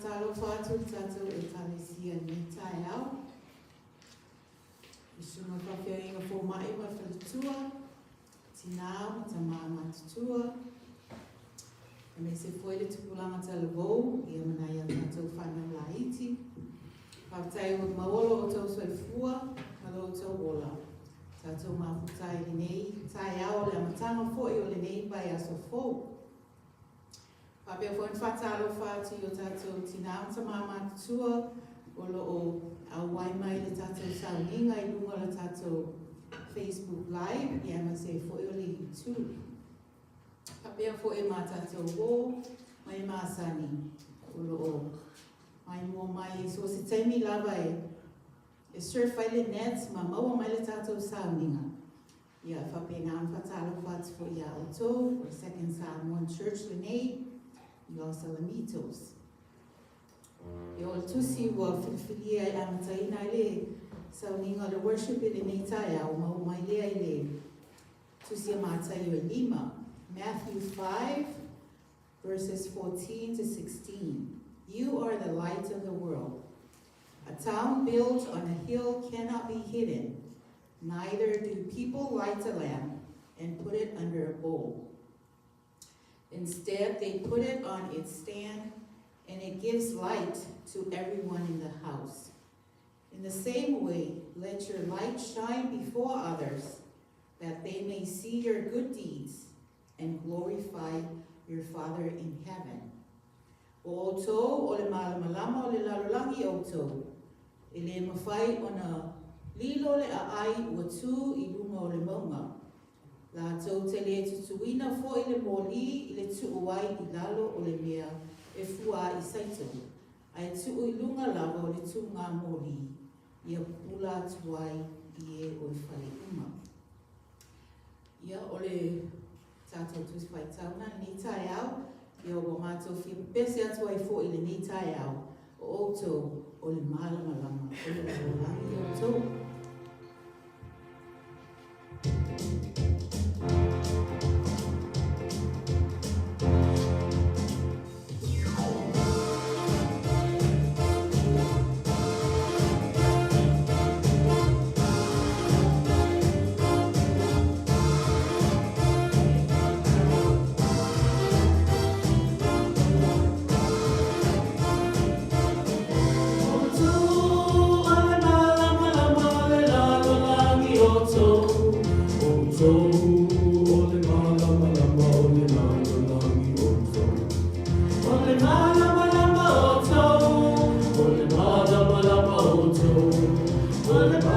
Talofa tu tatou e talesia ni tai au. I sunga whawhiainga fō mai wa whalitua, tinao, tamama tutua. E me se foile tupulanga talavou, ia manai a tatou whanau la iti. Pawtai o maolo o tau soifua, malo o tau ola. Tatou mafutai le nei, tai au le amatanga fō i o le nei bai aso fō. Pabia fo whatalo whāti o tātou tinao tamama tutua, o lo o awai mai le tātou sauninga I lunga le tātou Facebook Live, I ama se fo o le YouTube. Pabia fo e mā tātou o, mai māsani, o lo o. Mai mua mai, so se taimi lava e surf ai le nets, ma maua mai le tātou sauninga. Ia whapea ngā whatalo whāti fo ia o tō, o Second Samoan Church le nei, Los Alamitos. E o tusi wa whiwhiria I amataina le sauninga le worship le nei tai au mau mai lea I le tusi amatai o lima. Matthew 5 verses 14 to 16. You are the light of the world. A town built on a hill cannot be hidden. Neither do people light a lamp and put it under a bowl. Instead, they put it on its stand, and it gives light to everyone in the house. In the same way, let your light shine before others, that they may see your good deeds and glorify your Father in heaven. O oto, o le malamalama o le lalolangi oto, e le mawhai o na lilo le aai ua tū I lunga o le maunga. La tau te le tutuina fo I le moli I le tuuai I lalo o le mea e fua I saito. Ai tuu I lunga lava o le tu ngā moli Ia pula tuai I e o whare uma. Ia o le tātou tusi whai tauna ni tai au Ia o mātou whia pese atu ai fo I le ni tai au O oto o le malamalama o le laulangi o tau. Ole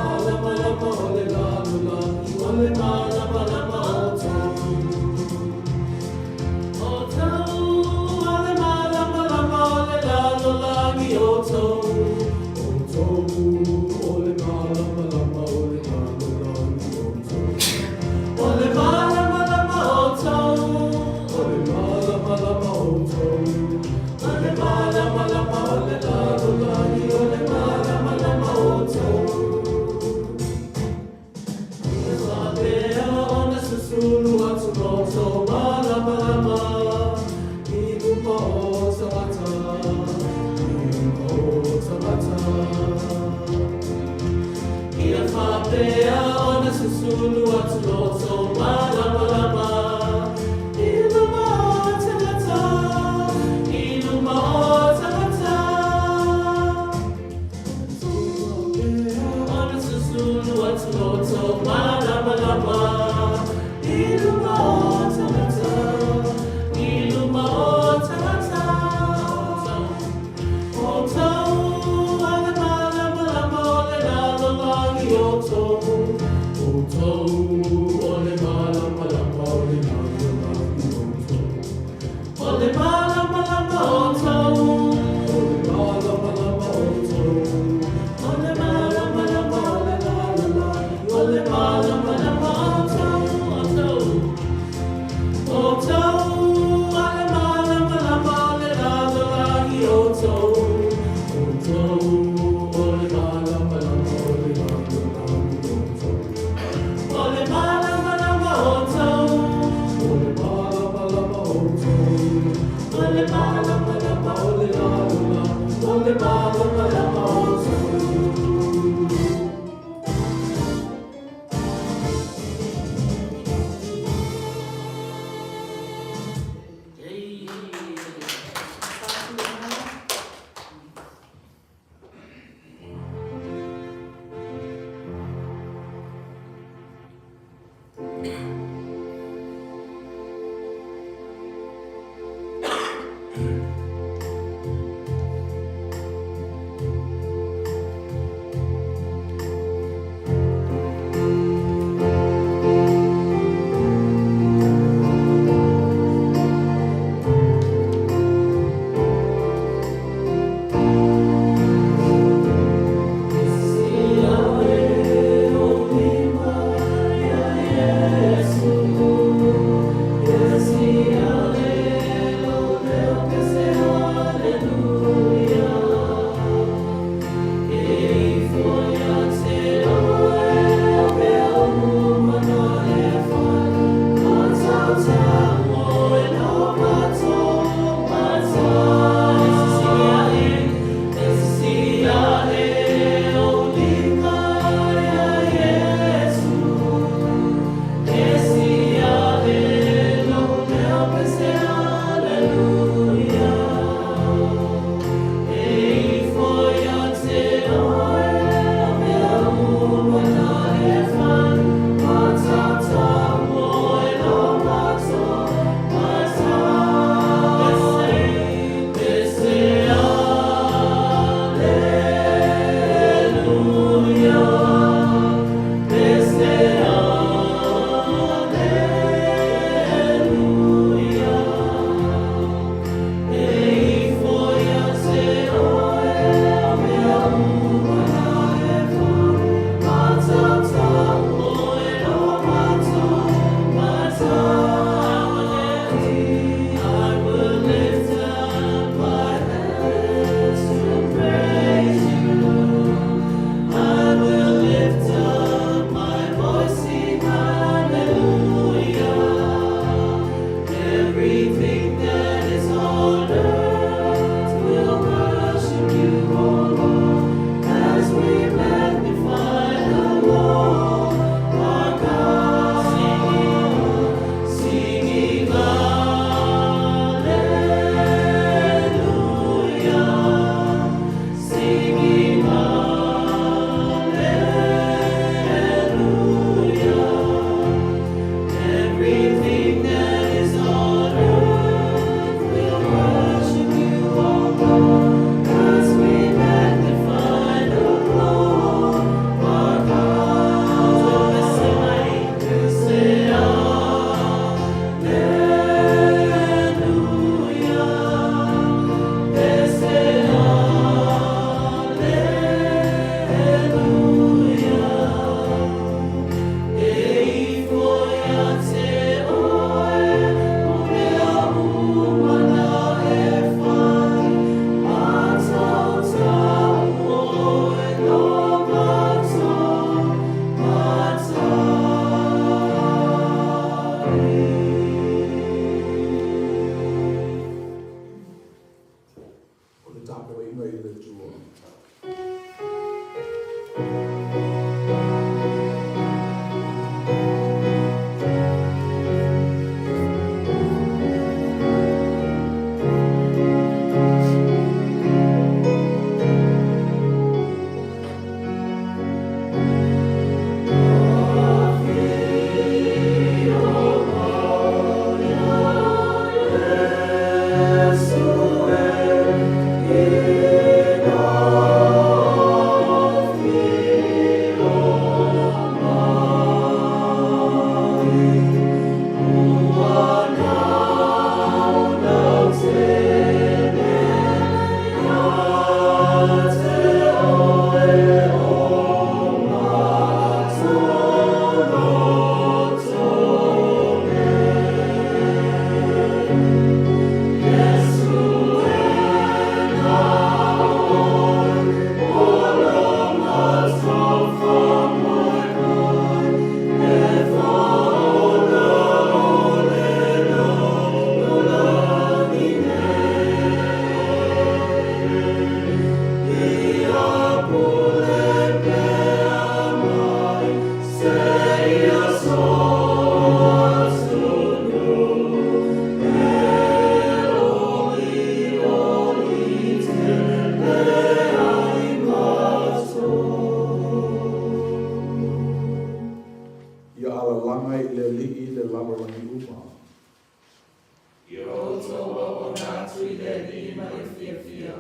le lima e fia.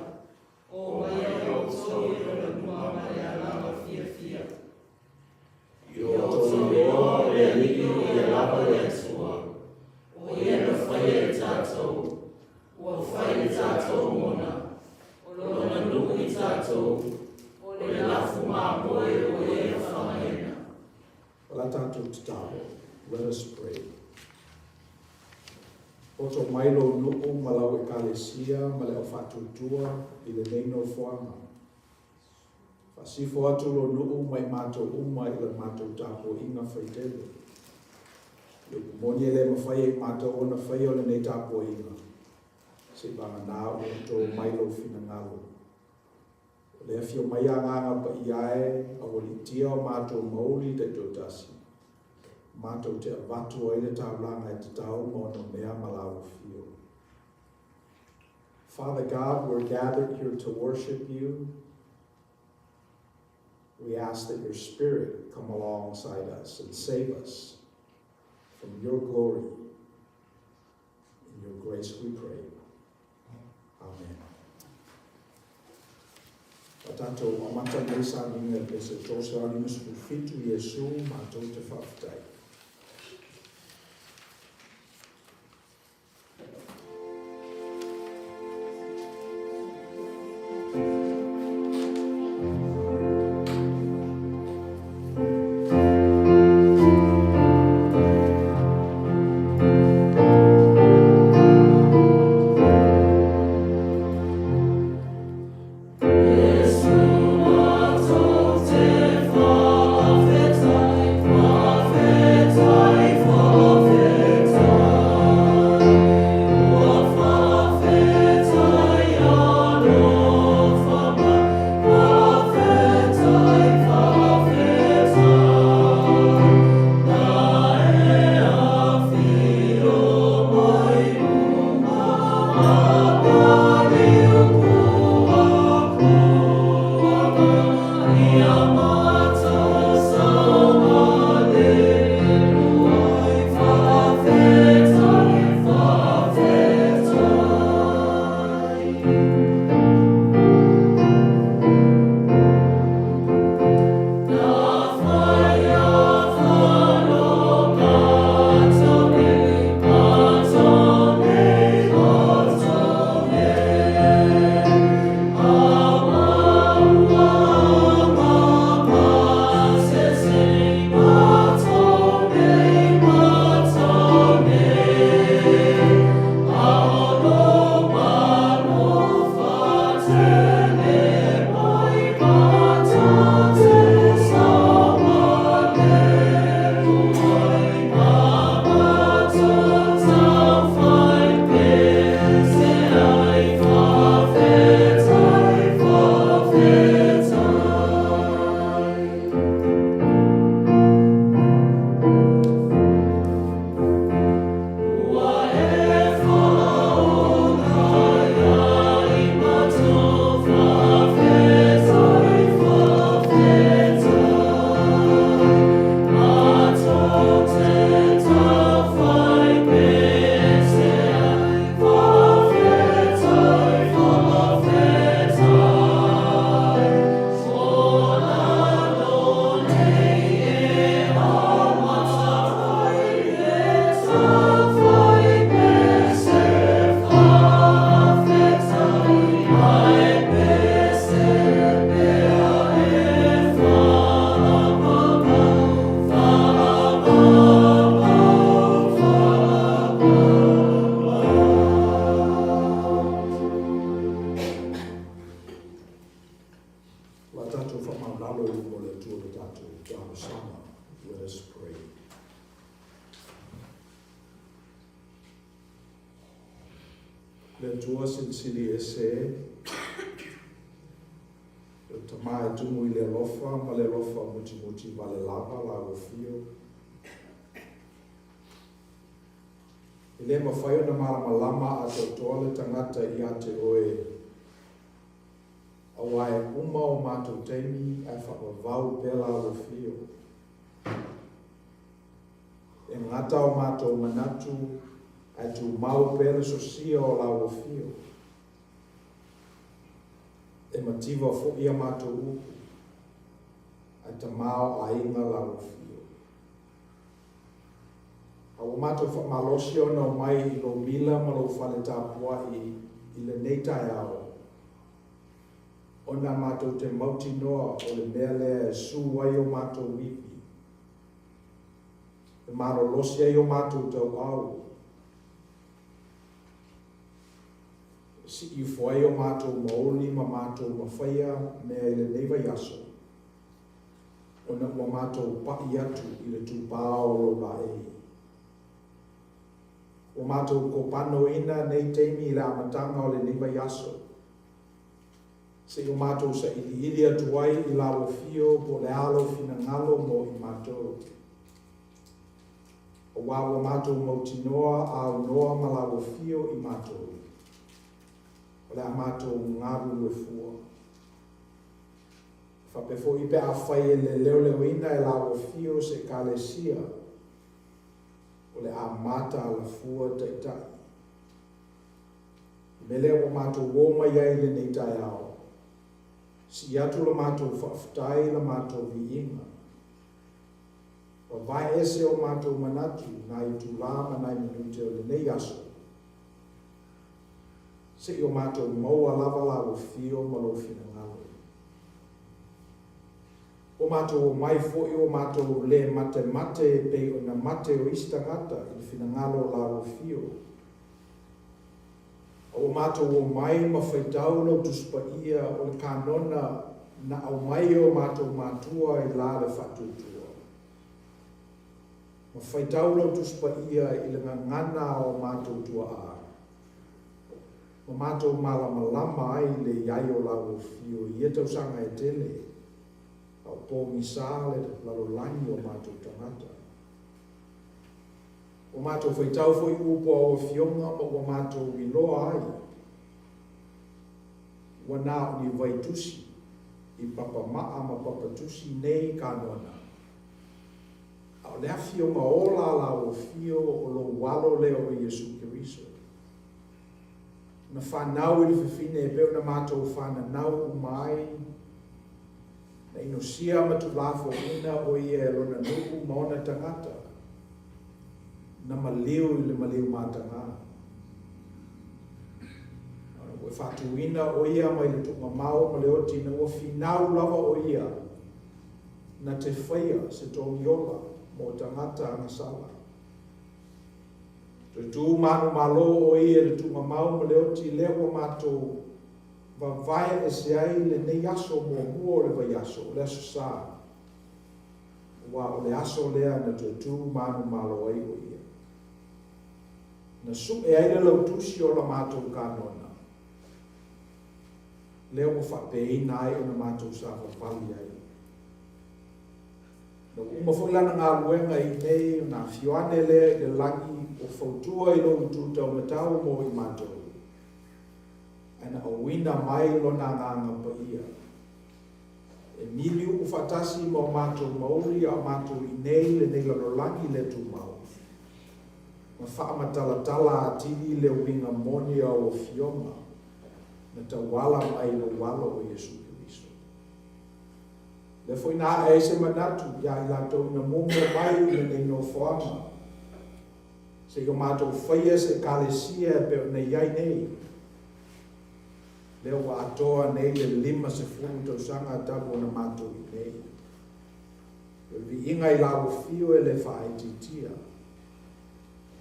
O mai o so i o numa mai alama fia. Yo so yo le lio e lava le sua. O ye no fai e tato. O fai e tato mona. O lona nuku i tato. O le lafu ma moe o ye whamahena. Ola tātou te tāpo. Let us pray. O tō mailo nuku malau e kalesia, ma le o whatutua i le neino whoanga. Whasifo atu lo nuku mai mātou uma i le mātou tāpo inga whaitele. Le kumoni e le mawhai e mātou ona whai o le nei tāpo inga. Se banga nā o tō mailo whina ngalo. Le afio mai a nganga pa iae, a wali tia o mātou mauri te tō tasi. Mātou te avatu o ile tāulanga e te tau mono mea malawu fio. Father God, we're gathered here to worship you. We ask that your Spirit come alongside us and save us from your glory. In your grace we pray. Amen. Tātou amata mesa ninga pese tōse animus fitu Yesu mātou te whaftai. Let us pray. Le tua sinsili e se, le tamai tumu I le lofa, ma le lofa muti muti vale lava la rofio. I le mawhaio na malama a te toa le tangata I a te oe. Awai uma o mātou teimi ai whakawau pela rofio. E ngata o mātou manatu ai tu mau pele sosia o la rofio. e mativa fo ia mātou upu, ai ta mao a inga lau fio. A o mātou wha malosi o nau mai I lo mila ma lo whale tāpua I le neitai ao. O nā mātou te mauti noa o le mea lea e su wai o mātou wipi. E maro losi ai o mātou tau au. Si I fuai o mātou maoli ma mātou mawhaia mea I le neiva yaso. O na ua mātou pai atu I le tūpāo lo la e. O mātou ko pano ina nei teimi I le amatanga o le neiva yaso. Se o mātou sa ili atu ai I lalo fio po le alo fina ngalo mo I mātou. O wawa mātou mautinoa au noa ma lalo fio I mātou. O le a mātou ngaru e fua. Whapefo I pe a whai e le leo leo ina e lalo fio se kalesia. O le a mata ala fua taitai. Mele o mātou woma iai le nei tai ao. Si atu la mātou whaftai la mātou viinga. O vai ese o mātou manatu na I tu lama na I minute o le nei aso. Se o mātou maua lava lavo fio ma lo fina ngalo. O mātou o mai fo I o mātou le mate mate pe o na mate o istangata I fina ngalo lavo fio. O mātou o mai ma whaitau lau tuspa ia o le kanona na au mai o mātou mātua I la le whatutua. Ma whaitau lau tuspa ia I le ngana o mātou tua a. Ma mātou malama lama ai le iai o lau fio I tau sanga e tele. Au pō misale lalo langi o mātou tangata. O mātou whaitau foi upo o fionga ma o mātou I loa ai. Wana o ni vaitusi I papa maa ma papa tusi nei kanona. Au lea fionga ola la o fio o lo walo leo o Yesu Kiriso. Na whanau I le whiwhine e peo na mātou whananau umai. Na ino sia matu lafo ina o ia e lona nuku maona tangata. Na maliu I le maliu mātanga. O e whatuina o ia mai le tunga mau ma le oti na o finau lava o ia. Na te whaia se tōngiola mo tangata anga sala. Te tū manu malo o ia le tunga mau ma le oti lewa mātou va vai e se ai le nei aso mo mua le vai aso, le aso sā. Wa o le aso lea na te tū manu malo ai o ia. Na su e ai le lautusi o la mātou kanona. Leo mo whapeina ai o na mātou sā whapali ai. Na uma whulana ngā luenga I nei o nā whioane le langi o whautua I lo tūtau matau mo I mātou. Ana o wina mai lo nā nganga pa ia. E miliu u whatasi mo mātou mauri a mātou I nei le nei lo langi le tū mau. Ma whaamatala tala a tini le winga monia o fionga. Na ta wala mai lo walo o Yesu Kiriso. Le foi nā e se manatu ia I lato ina mungo mai le nei no whaanga. Se o mātou whaia se kalesia pe o nei iai nei. Leo wa atoa nei le lima se funu tau sanga tapu na mātou I nei. Vi inga I lago fio e le whaititia.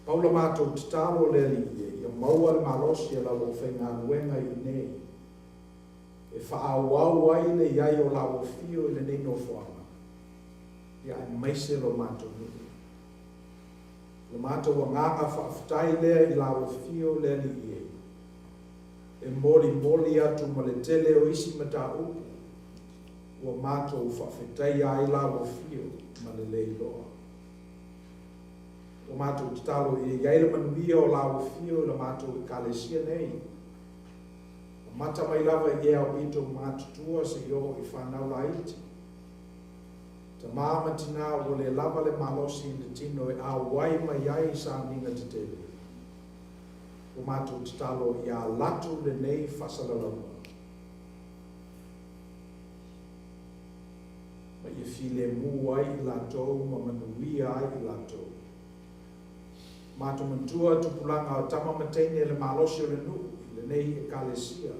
Paula mātou titalo le li ie, ia maua le malosi e lago whainga nuenga I nei. E whaawau ai le iai o lago fio e le nei no whaanga. Ia e maise lo mātou nui. Le mātou wa nganga whaaftai lea I lago fio le li ie. E moli atu ma le tele o isi mata upu. Ua mātou whawhetai ai lago fio ma le leiloa. O mātou titalo I iaile manuia o lago fio la mātou I kalesia nei. O mata mai lava I ea o ito mātutua se io I whanau la iti. Ta māma tina o le lava le malosi I le tino e a wai mai ai sa minga te tele. O mātou titalo I a latu le nei whasalalama. file mu ai I lātou, ma manuia ai I lātou. Mātou mantua tupulanga o tama mateine le malosi o le nu, le nei e kalesia.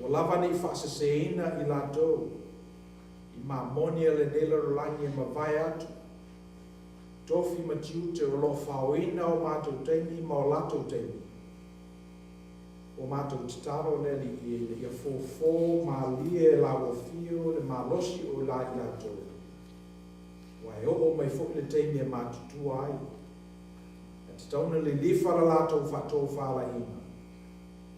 O lava ni whaasaseina I lātou, I mamonia le nela rolangi e mawai atu. Tofi matiu te o lo whaoina o mātou teimi ma o lātou teimi. O mātou titaro le li I fōfō ma lie la o fio le malosi o la I lātou. Wai o mai fōk le teimi e mātutu ai. Te tauna le lifa la lātou whatou whala ina.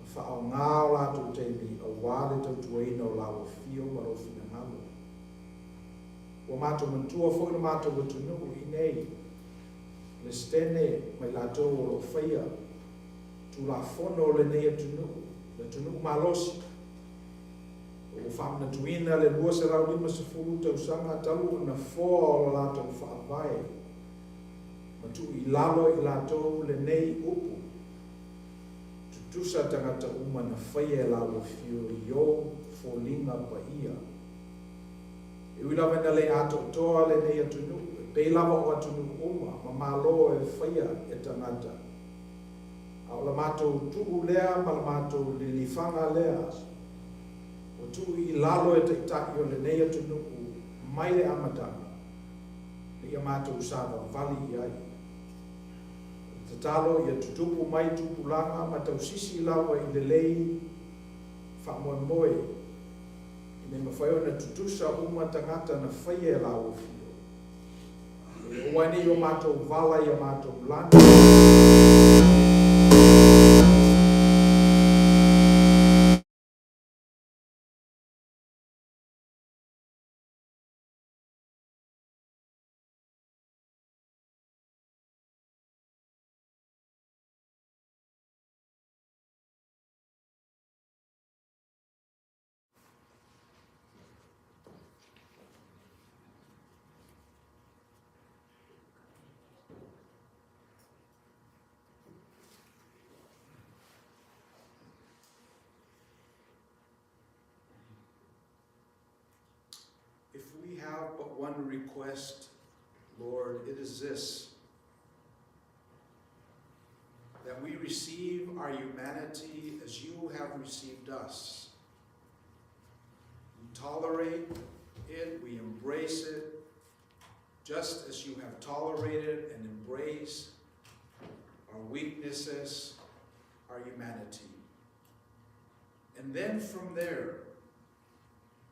Ma whao ngā o lātou teimi a wāle tau tuaina o la o fio ma o fina ngalo. O mātou mantua fōk na mātou watunu I nei. Le stene mai lātou o lo whaia. Tu la fono le nei atunu. Le tunu malosi. O whamna tuina le lua se rau lima se furu tau sanga talu na fōa o lātou whaavai. Matu I lalo I lātou le nei upu. Tutusa tangata uma na whaia la o fio I o fōlinga pa ia. E uilawa na le ato toa le nei atunu. Pei lava o atunu uma, ma malo e whaia e tangata. A o la mātou tuu lea, ma la mātou lilifanga lea. O tuu I lalo e teitaki o le nei atunu mai le amatanga. Le ia mātou sāwa vali I ai. Te talo ia tutupu mai tupulanga, ma tau sisi lawa I le lei whamoe moe. I ne mawhaio na tutusa uma tangata na whaia la o fio. O wani o mātou vala I a mātou lana. If we have but one request, Lord, it is this, that we receive our humanity as you have received us. We tolerate it, we embrace it, just as you have tolerated and embraced our weaknesses, our humanity. And then from there,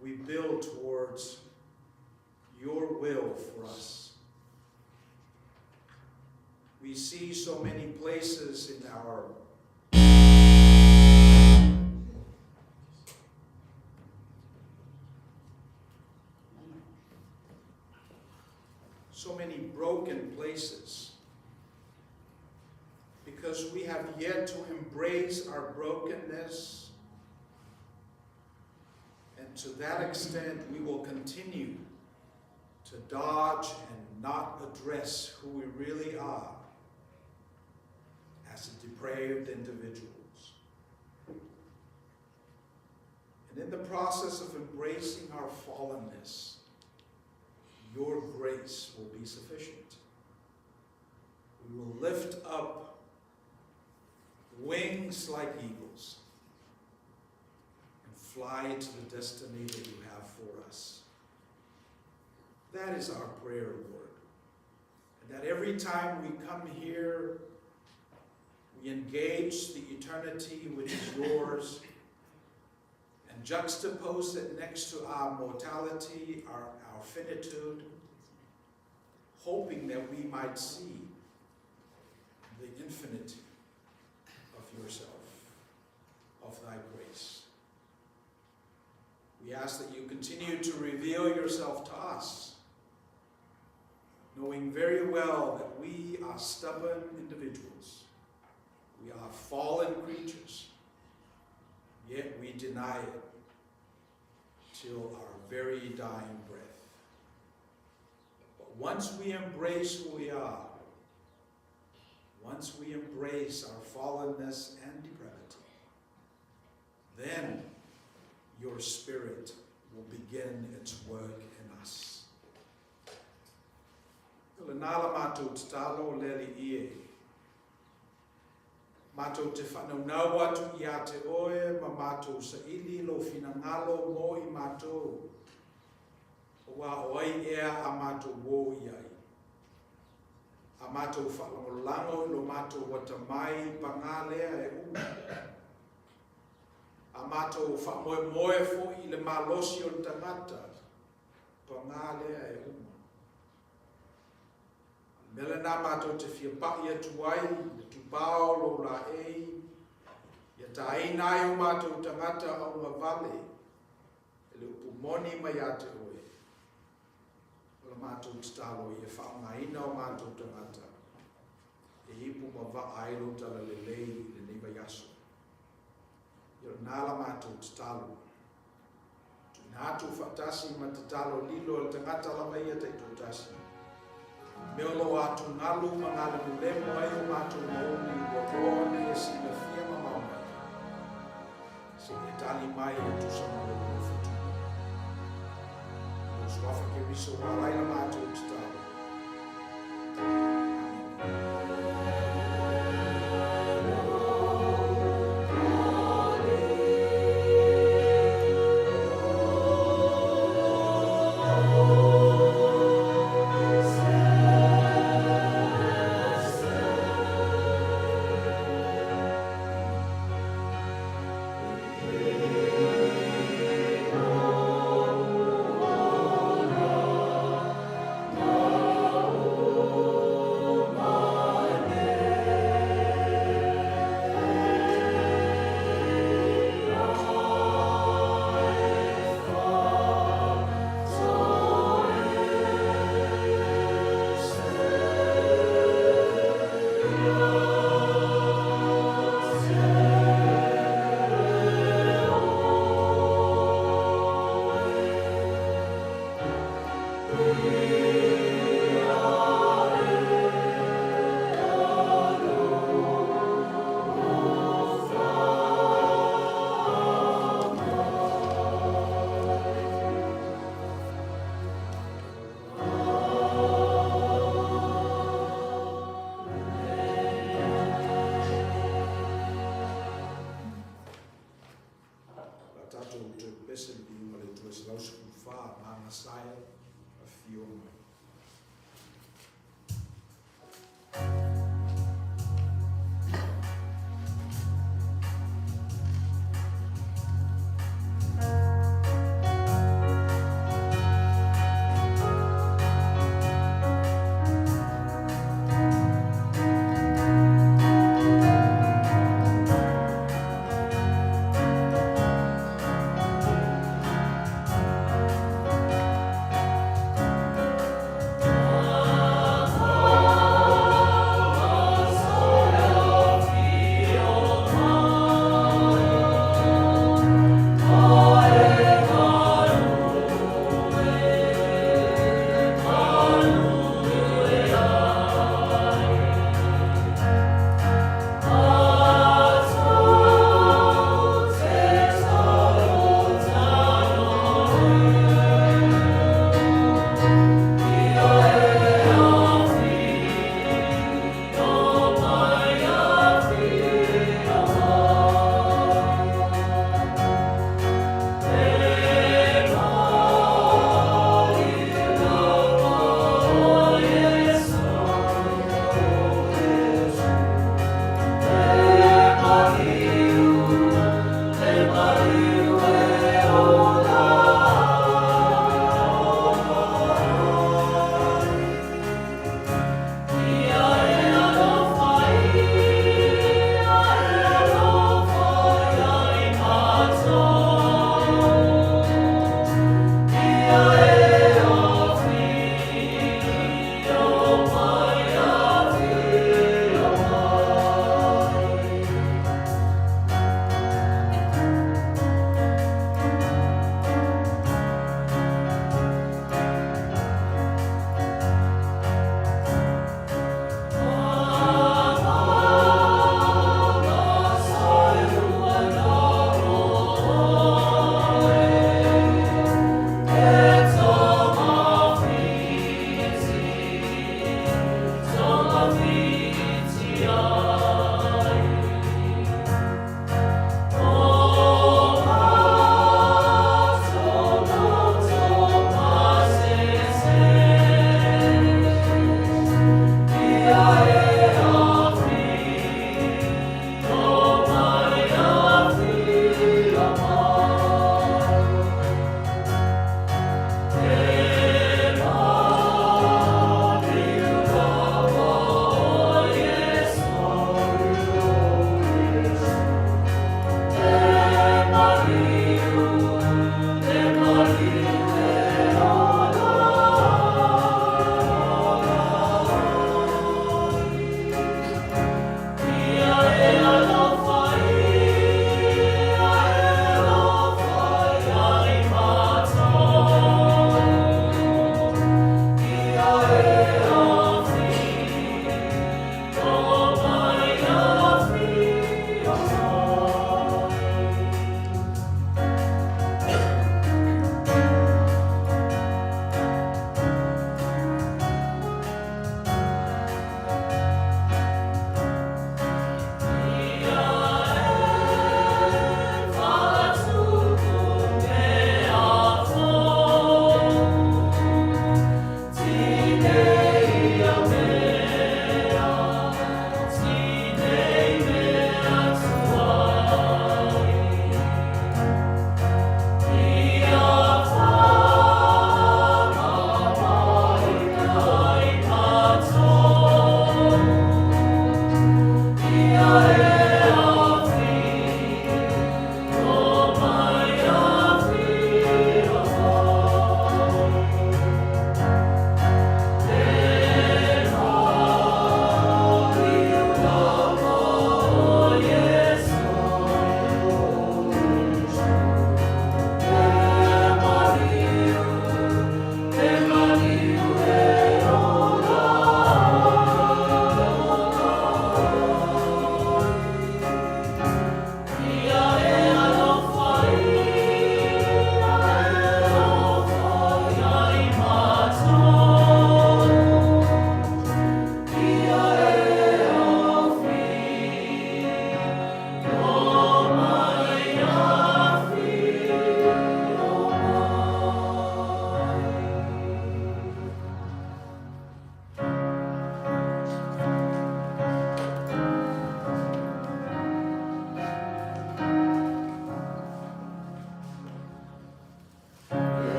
we build towards your will for us. We see so many places in our so many broken places because we have yet to embrace our brokenness, and to that extent we will continue to dodge and not address who we really are as depraved individuals. And in the process of embracing our fallenness, your grace will be sufficient. We will lift up wings like eagles and fly to the destiny that you have for us. That is our prayer, Lord. And that every time we come here, we engage the eternity which is yours and juxtapose it next to our mortality, our finitude, hoping that we might see the infinity of yourself, of thy grace. We ask that you continue to reveal yourself to us, knowing very well that we are stubborn individuals. We are fallen creatures, yet we deny it till our very dying breath. But once we embrace who we are, once we embrace our fallenness and depravity, then your Spirit will begin its work in us. Le nala mātou te talo leli ie. Mātou te whanaunau atu I a te oe, ma mātou sa ili lo fina ngalo mo I mātou. O wā oai ea a mātou wō iai. A mātou whalangolango lo mātou watamai pangalea e uma. A mātou whamoe moe fo I le malosi o tangata pangalea e uma. Mele nā mātou te whia pai atu ai, le tupao lo la ei, ia ta einai o mātou tangata au ngā vale, e le upumoni mai a te oe. O le mātou te talo ia whaongaina o mātou tangata, e hipu ma wa ailo tala le lei le niva yaso. Ia nāla mātou te talo. Tu nātou whatasi ma te talo lilo le tangata lava ia te tōtasi. Meolo atu ngalu mangale mulemo ai o mātou maoni wakone e sina fia mamamai. Se e tali mai e tu samalo o futu. O swafa ke riso warai la mātou te talo. Oh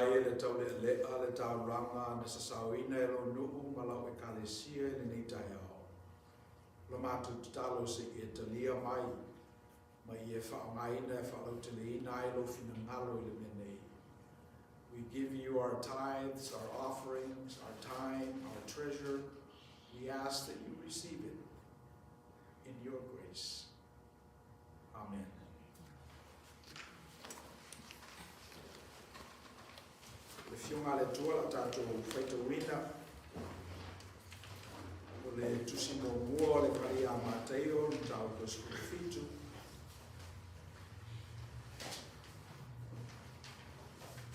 mai le tau le tau ranga na sasauina e lo nuhu ma lau e kalesia e le nei tai ao. Lo mātou talo se e talia mai, ma i e whaangaina e whaau te leina e lo fina ngalo i le menei. We give you our tithes, our offerings, our time, our treasure. We ask that you receive it in your grace. Amen. Le fiunga le tua la tātou whaitawina, o le tusi mo mua le kari a Mateo, le tau ko skufitu.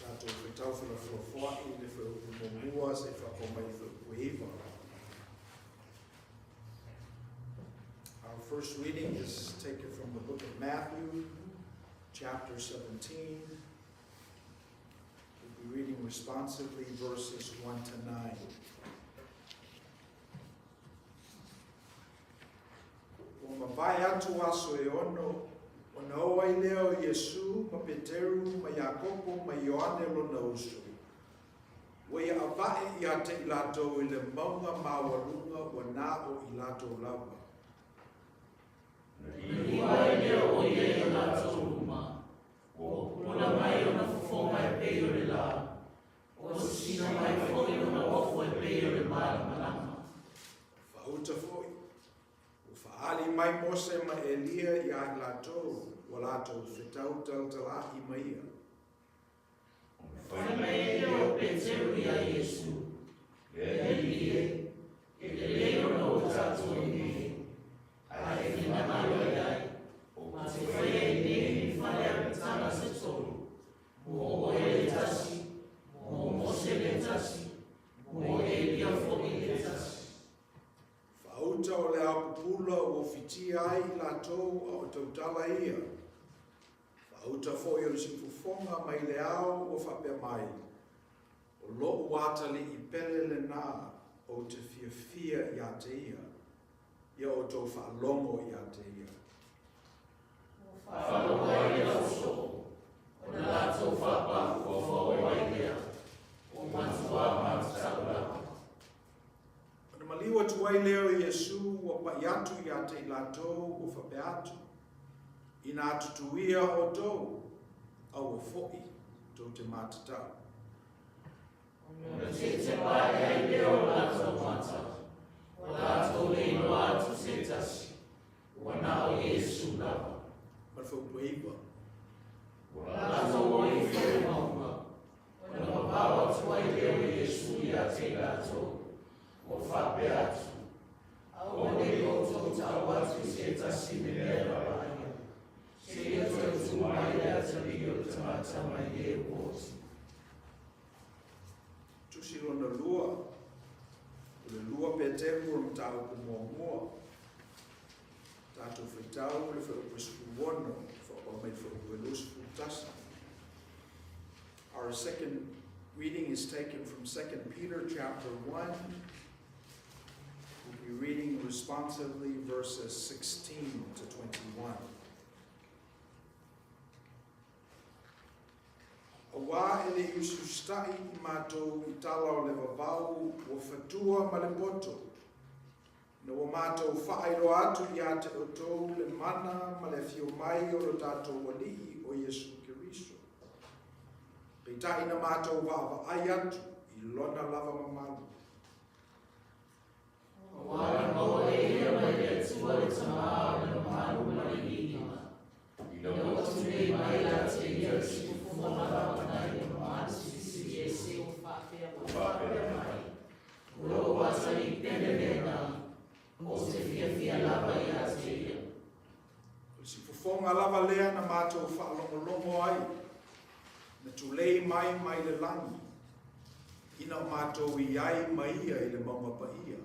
Tātou whaitau whina whuafuaki, le whauku mo mua, se whakomai whaukuiva. Our first reading is taken from the book of Matthew, chapter 17. We'll be reading responsively verses 1 to 9. O mawai atu aso e ono, o na oa I leo Yesu, ma Peteru, ma Iakopo, ma Ioane lo na usu. Wa ia avae I ate I lato I le maunga mawalunga wa na o I lato lava. Iwa e leo o ie o lato uma, o na mai o na fufonga e peo le la, o sina mai fōi o na ofo e peo le mara malama. Whauta foi. Ali mai Mose ma Elia I a lato, wa lato whetau tautala I maia. Whai mai e o Peteru I a Yesu, e leo na o tato I ne, a e whina malo I ai, ma te whai e ne I whale a pitana se tolu, mo o e tasi, mo Mose le tasi, mo Elia fōi le tasi. Whauta o le au pupula o fitia ai I latou o tautala ia. Whauta foi o si fufonga mai le au o whapea mai. O lo watali I pele le nā o te fia I a te ia. Ia o tō whaalongo I a te ia. Whaloa I a so, o na lato whapa o whao ai lea, o matua matutaula. Maliwa tuai leo Yesu wa paiatu I a te latou o whapeatu. Ina atutuia o tō, au o fo'i tō te mātatau. O te te pai ai leo lato mata, o lato leino atu se tasi, o na o Yesu lava. Marfau pueiva. O lato o I whare maunga, o na mapawa tuai leo Yesu I a te lato. O whape atu, o ne koto tau atu se tasi me lera aia, se e tau mai ea te rio te mata mai e woti. Tusi rona lua, o le lua Peteru o mtau ku mua. Tātou whaitau le whaupisku wono, o mai whaupilusku tasa. Our second reading is taken from 2 Peter chapter 1. We'll be reading responsively verses 16 to 21. A wā ele usu stai I mātou I tala o le vavau o whatua ma le poto. Na o mātou whaero atu I a te otou le mana ma le fio mai o lo tātou wali o Yesu Kiriso. Pei tai na mātou wāwa ai atu I lona lava mamalu. Wara moa e ea mai le tua le tamaa o le maru mai inima. I le otu nei mai la te ia si kufuma rawa nai o maati si e se o whapea mai. Uro wata I pene lena, o te fia lava I a te ia. O si fufonga lava lea na mātou whaalongolongo ai, na tulei mai le langi. Ina mātou I ai mai ia I le maunga pa ia.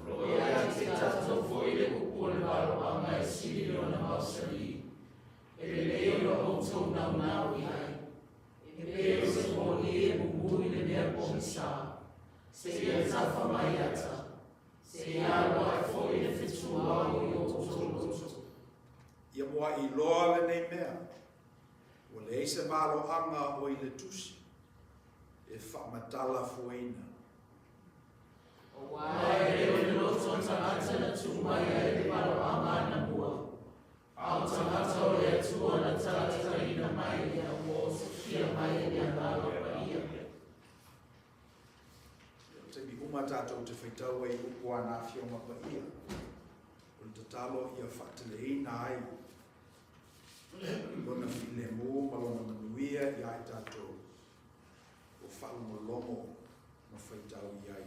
O ia te tato foi le kupu le waro anga e siri o na mausari. E le leo no outou nau I ai. E peo se moni e mumui le mea pomisa. Se ia tafa mai ata. Se ia roa e foi le fitua o I outou loto. Ia moa I loa le nei mea. O le eise malo anga o i le tusi, e whaamatala fueina. O wae e o le loto tangata na tumai e le paro ama na mua. Ao tangata o le atua na tata ina mai ia o sofia mai ia lalo pa ia. Te mi uma tātou te whaitau e upo ana whionga pa ia. O te talo ia whateleina ai. Lona while mō, malona manuia ia e tātou. O whalongolomo ma whaitau iai.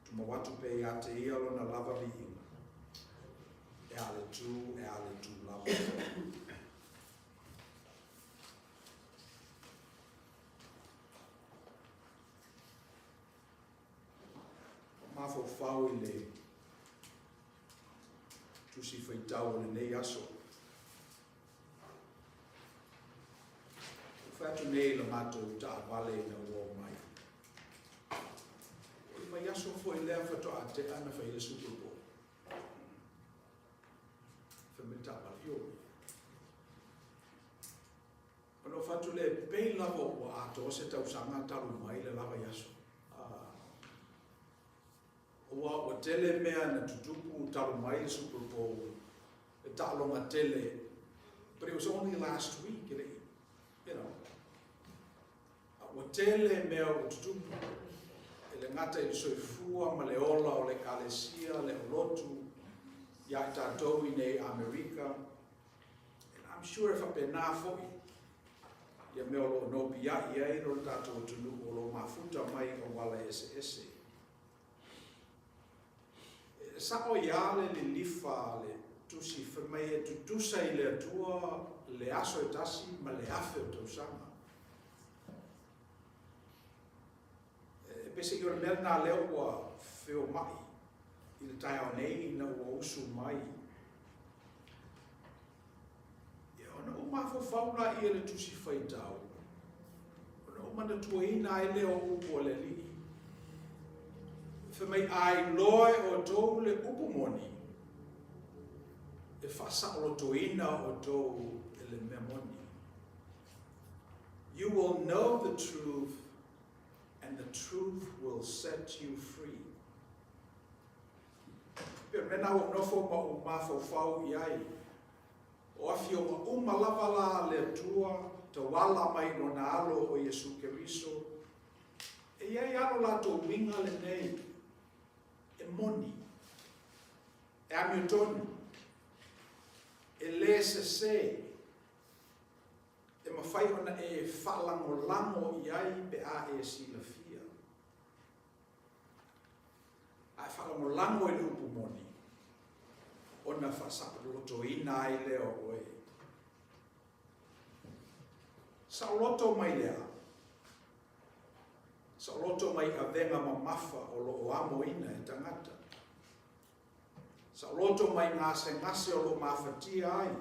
Tuma watu pe ia te ia lona lava vi inga. E ale tu lava. Mafo fau i le tusi whaitau o le nei aso. Whatu nei la mātou ta vale na ua mai. O i mai aso fo i lea whatu a te ana whai le Super Bowl. Whamita malio. Ono whatu le pei lava o ato se tau sanga taru mai le lava i aso. Ua o tele mea na tutupu taru mai le Super Bowl. E ta'alonga tele. But it was only last week, you know. O tele mea o tutupu. E le ngata i le soifua ma le ola o le kalesia, le olotu. Ia i tātou i nei Amerika. And I'm sure if a pena fo'i. Ia mea o lo no pia i ei ro tātou tunu o lo mafuta mai o wala ese. Sa o iale le lifa le tusi whamai e tutusa i le atua le aso e tasi ma le afe o tausanga. Pese i ora mea nā leo ua whio mai i le tai au nei na ua usu mai. Ona o mafo faula i le tusi whaitau. Ona o mana tuaina i leo upo le li. Whamai ai loe o tōu le upumoni. E whasa o toina o tōu e le memoni. You will know the truth, and the truth will set you free. Pero mena o nofo ma o mafo fau iai. O afio ma lavala le tua, te wala mai no na alo o Yesu Keriso. E iai alo la tō winga le nei. E moni, e amiotoni, e le se, e mawhai ona e whalango iai pe a e sila fia. A e whalango e lupu moni, ona whasapuloto ina i leo oe. Sa loto mai lea, sa loto mai a venga mamafa o lo amo ina e tangata. Sa loto mai ngase o lo mafatia ai.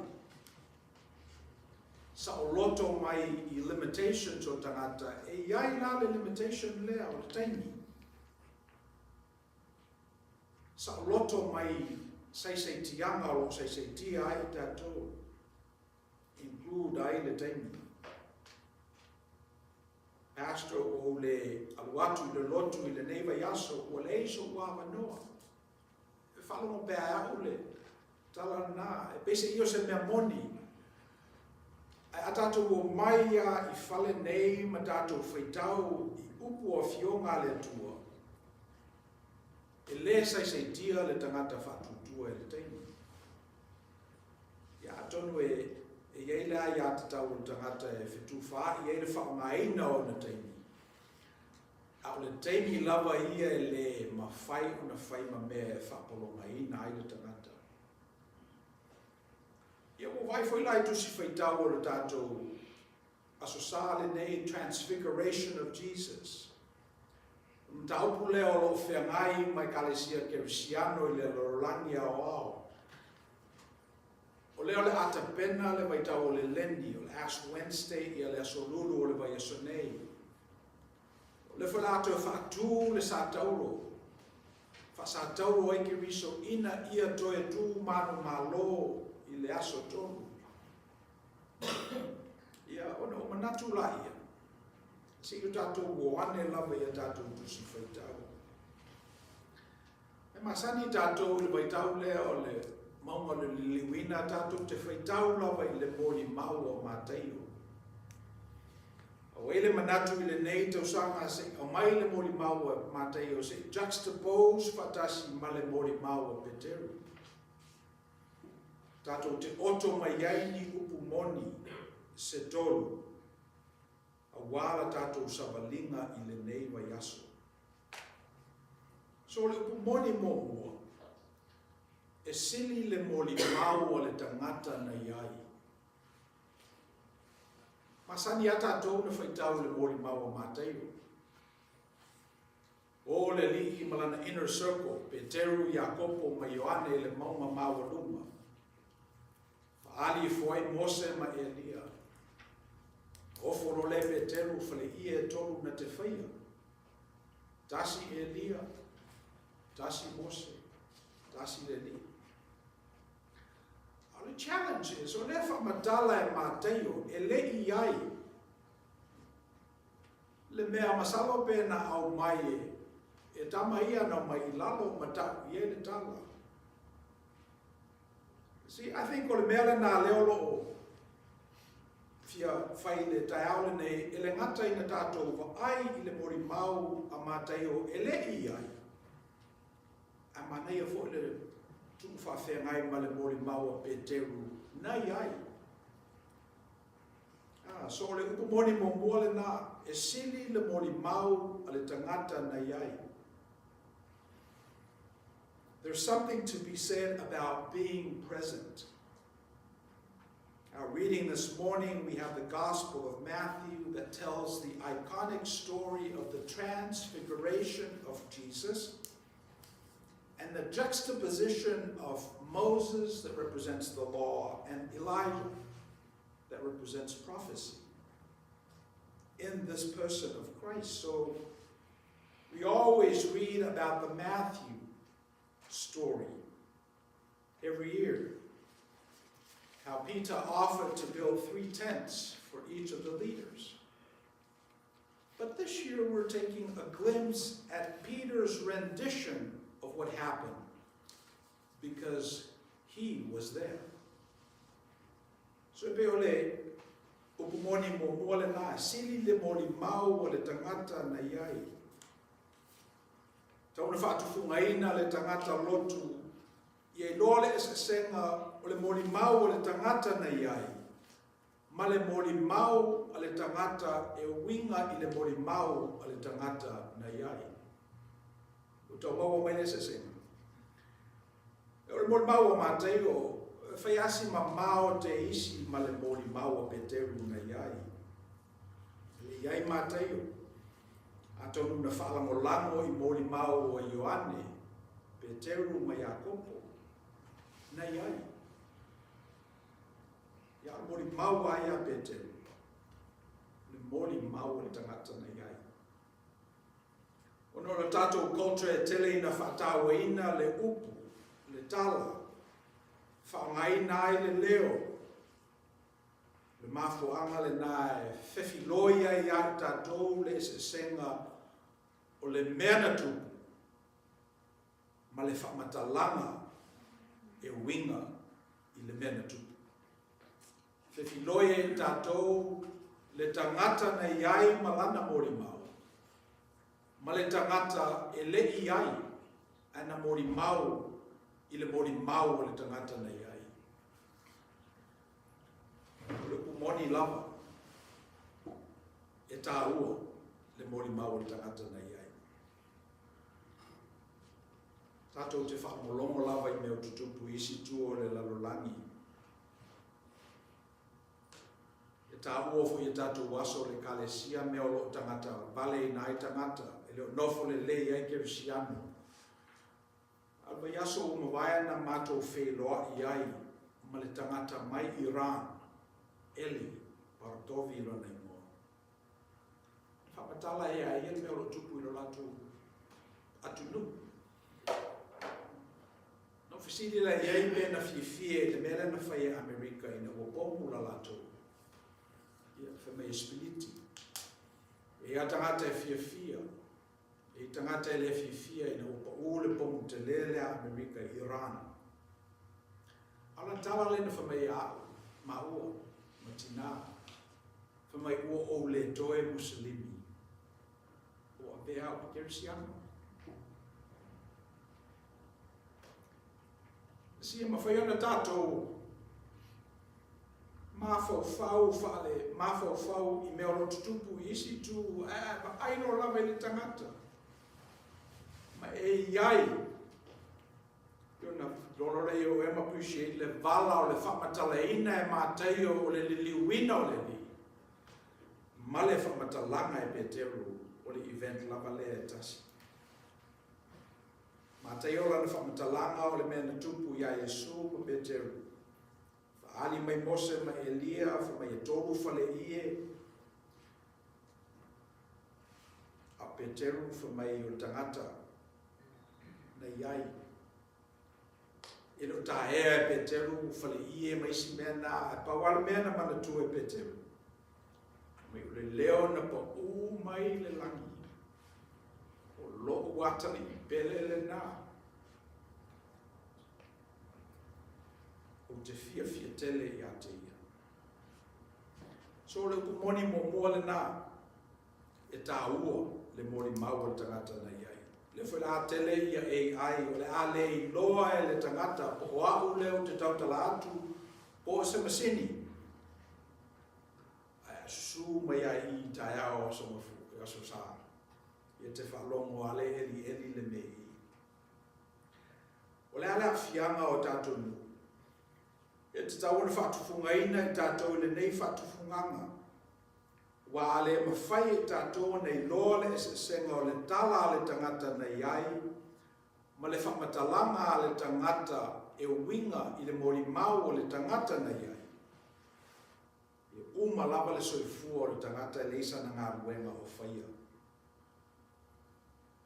Sa loto mai i limitations o tangata e iai nā le limitation lea o le taimi. Sa loto mai sei tianga o sei tia ai tātou. Include ai le taimi. Pastor o le aluatu le lotu i le neiva yaso o le eiso ua manoa. E whalongo pēa o le tala nā. E pese io se mea moni. A tātou o maia i whale nei ma tātou whaitau i upu o fionga le tua. E le sei tia le tangata whatutua e le teimi. Ia atonu e iei lea ia te tau o tangata e whetu wha, iei le whaongaina o na teimi. A o le teimi lava ia e le mawhai o na whai ma mea e whapolongaina ai le tangata. Ia o vai foi lai tusi whaitau o le tātou aso sāle nei Transfiguration of Jesus. Mtaupu leo lo whengai mai kalesia kerisiano i le lorolani au au. O leo le ata pena le vai tau o le leni, o le Ash Wednesday i le asolulu o le vai asonei. O le whalato e whaatu le sātauro. Whasātauro e ki riso ina ia toe tū manu malo i le aso tonu. manatu la ia. Si o tātou o ane lava ia tātou tusi whaitau. E masani tātou le waitau lea o le maunga le liwina tātou te whaitau lava i le mori mau o mātaio. O ele manatu i le nei tau sanga se o mai le mori mau o mātaio se juxtapose fatasi ma le mori mau o Peteru. Tātou te oto mai ai ni upu moni se tolu. A wala tātou savalinga i le nei vai aso. So le upu moni mo mua. E sili le moli mau o le tangata na iai. Masani ata tau na whaitau le moli mau o mātaio. O le li i malana inner circle, Peteru, Iakopo, ma Ioane le mauma mau o luma. Ali foi Mose ma Elia. O foro le Peteru fale ia tolu na te whaia. Tasi Elia, tasi Mose, tasi Elia. The challenge is, o le whamatala e mātaio, e le i ai. Le mea masalo pēna au mai e tama ia na mai lalo matau i e le tala. See, I think o le mea le nā leo loo fia whai le taiaole nei, e le ngata i na tātou wa ai i le mori mau a mātaio, e le i ai. A manei a fo le tu fa fe ngai ma le mori mau a Peteru nai ai. So le upu moni mo mua le nā, e sili le mori mau a le tangata nai ai. There's something to be said about being present. Our reading this morning, we have the Gospel of Matthew that tells the iconic story of the transfiguration of Jesus, and the juxtaposition of Moses that represents the law and Elijah that represents prophecy in this person of Christ. So we always read about the Matthew story every year. How Peter offered to build 3 tents for each of the leaders. But this year we're taking a glimpse at Peter's rendition of what happened, because he was there. So pe ole upumoni mo mole na sili le moli mau o le tangata na iai. Tau na whaatu fungaina le tangata lotu i lole e senga o le moli mau o le tangata na iai. Ma le moli mau a le tangata e winga i le moli mau a le tangata na iai. Tau mau mai le senga. O le moli mau o Mateo, whai asi ma mao te isi ma le moli mau o Peteru na iai. Le iai Mateo. A tonu na whaalamo lango i moli mau o Ioane, Peteru ma Iakopo, na iai. Ia moli mau ai a Peteru. Le moli mau le tangata na iai. Ono le tātou culture e tele ina whātawa ina le upu, le tala, whaangaina ai le leo, le mafuanga le nae, whefi loia i ai tātou le se senga o le menatu, ma le whamatalanga e winga i le menatu. Whefi loia i tātou le tangata na iai malana mori mau. Ma le tangata e le iai ana mori mau i le mori mau o le tangata na iai. O le umoni lava e tā ua le mori mau o le tangata na iai. Tātou te whakamolongo lava i meo tutupu isi tua o le lalolangi. E tā ua fu i tātou waso le kalesia meo lo tangata vale i nai tangata. Leo nofo le lei ai ke visiano. Alba yaso uma vai na mato feloa i ai ma le tangata mai Iran, Eli, Partovi ro nei mo. Whapatala e ai ele meo lo tupu i lo latu atunu. No fisidi la iai me na fie le mele na whaia Amerika ina wapomu la latu. ia whamai espiliti. E a tangata e fia. E tangata e le fia ina upa ule pomu te lele a Amerika i Iran. Ala tala le na whamai a maua, matina. Whamai ua o le toe muslimi. O a bea o kerisiano. Sia mawhaiona tātou mawhau whale, mawhau I mea ro tutupu isi tu aino lawa I le tangata. Ma e iai, Iona lorore o ema appreciate le vala o le whamatalaina e mātaio o le liliuina o le li. Ma le whamatalanga e Peteru o le event lava le e tasi. Mātaio la na whamatalanga o le mea na tupu ia Yesu o Peteru. Ali mai Mose mai Elia, mai e tolu whale ie. A Peteru mai o tangata na iai. Ino ta ea Peteru whale ie mai si mea na, pa wale mea na mana tu e Peteru. Mai o le leo na pa u mai le langi. O lo watani I pele le na. O te fia tele I a te ia. So le kumoni mo mua le na, e tā ua le mori maua tangata na iai. Le whela tele ia AI, o le ale I loa e le tangata, po o au leo te tautala atu, po o se masini. Ai su mai ai tai ao so mafu, e aso sa. Ia te whalongo ale eli le mei. O le ale a fianga o tātou nu. E te tawana whatufungaina I tātou le nei whatufunganga. Wa ale mawhai e tātou nei loa le senga o le tala le tangata nei ai, ma le whamatalanga le tangata e winga I le mori mau o le tangata nei ai. E uma lava le soifua o le tangata e le isa na ngā ruenga o whaia.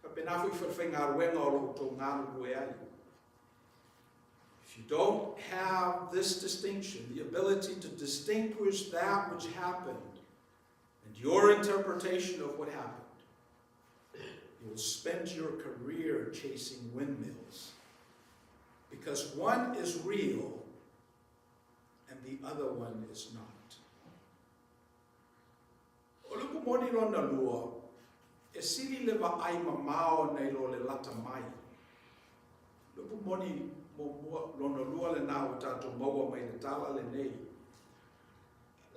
Ka penafu I whawhai ngā ruenga o lo tō ngā rue ai. If you don't have this distinction, the ability to distinguish that which happened and your interpretation of what happened, you will spend your career chasing windmills. Because one is real and the other one is not. O luku moni lona lua, e sili le wa ai mamao nei lo le lata mai. Luku moni lona lua le nā o tātou maua mai le tala le nei.